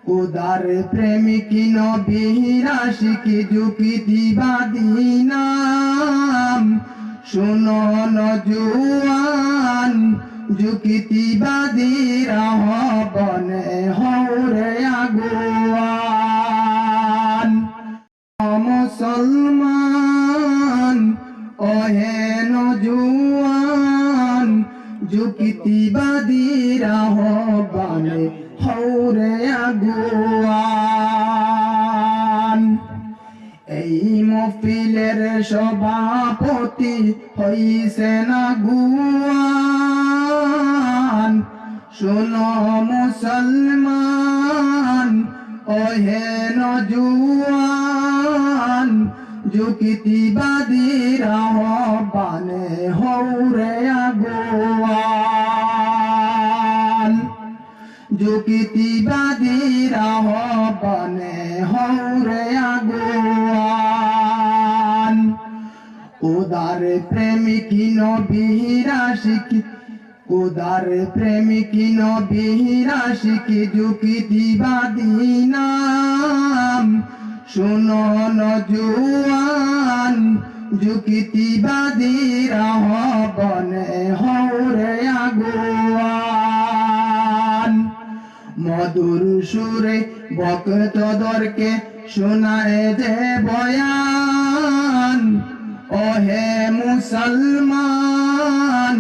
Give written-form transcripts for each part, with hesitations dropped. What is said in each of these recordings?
উদার প্রেমিক নবীর আশিক যুক্তিবাদী নাম শোনো নজুয়ান যুক্তিবাদীর আহ্বানে হৌরে আগুয়ান মুসলমান ওহে নজুয়ান যুক্তিবাদীর আহ্বানে হৌরে আগুয়ান এই মহফিলের সভাপতি হইছেন আগুয়ান শোনো মুসলমান ওহে নজুয়ান যুক্তিবাদীর আহ্বানে হৌরে আগুয়ান যুক্তিবাদীর আহ্বানে হৌরে আগুয়ান উদার প্রেমিক নবীর আশিক উদার প্রেমিক নবীর আশিক যুক্তিবাদী নাম শোনো নজুয়ান যুক্তিবাদীর আহ্বানে হৌরে আগুয়ান মধুর সুরে ভক্তদেরকে শোনায় যে বয়ান ওহে মুসলমান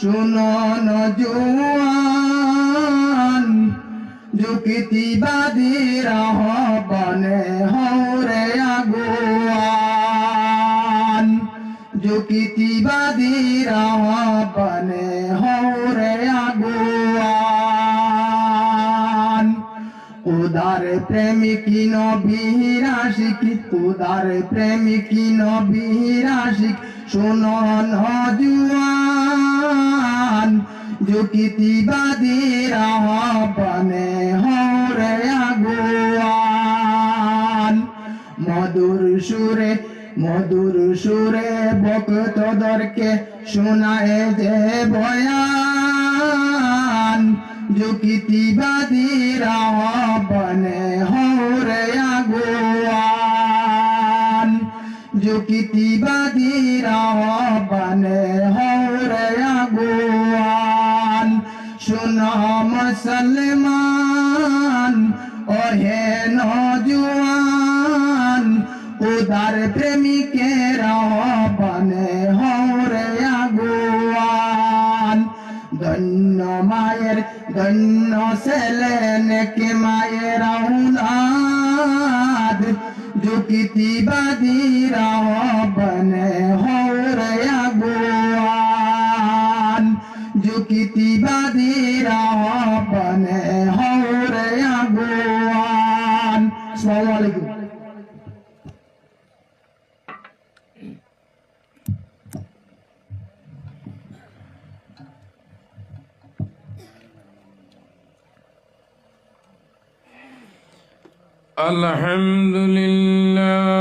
শোনো নজুয়ান যুক্তিবাদীর আহ্বানে হৌরে আগুয়ান যুক্তিবাদীর আহ্বানে হৌরে আগুয়ান উদার প্রেমিক নবীর আশিক উদার প্রেমিক নবীর আশিক শোনো নজুয়ান যুক্তিবাদীর আহ্বানে হৌরে আগুয়ান মধুর সুরে ভক্তদেরকে শোনায় যে বয়ান যুক্তিবাদীর আহ্বানে হৌরে আগুয়ান যুক্তিবাদীর আহ্বানে হৌরে আগুয়ান শোনো মুসলমান ওহে নজুয়ান উদার প্রেমিকের আহ্বানে হৌরে আগুয়ান ধন্য মায়ের ধন্য ছেলে নেকি মায়ের আউলাদ যুক্তিবাদীর আহ্বানে হৌরে আগুয়ান যুক্তিবাদীর আহ্বানে হৌরে আগুয়ান। আসসালামু আলাইকুম। الحمد لله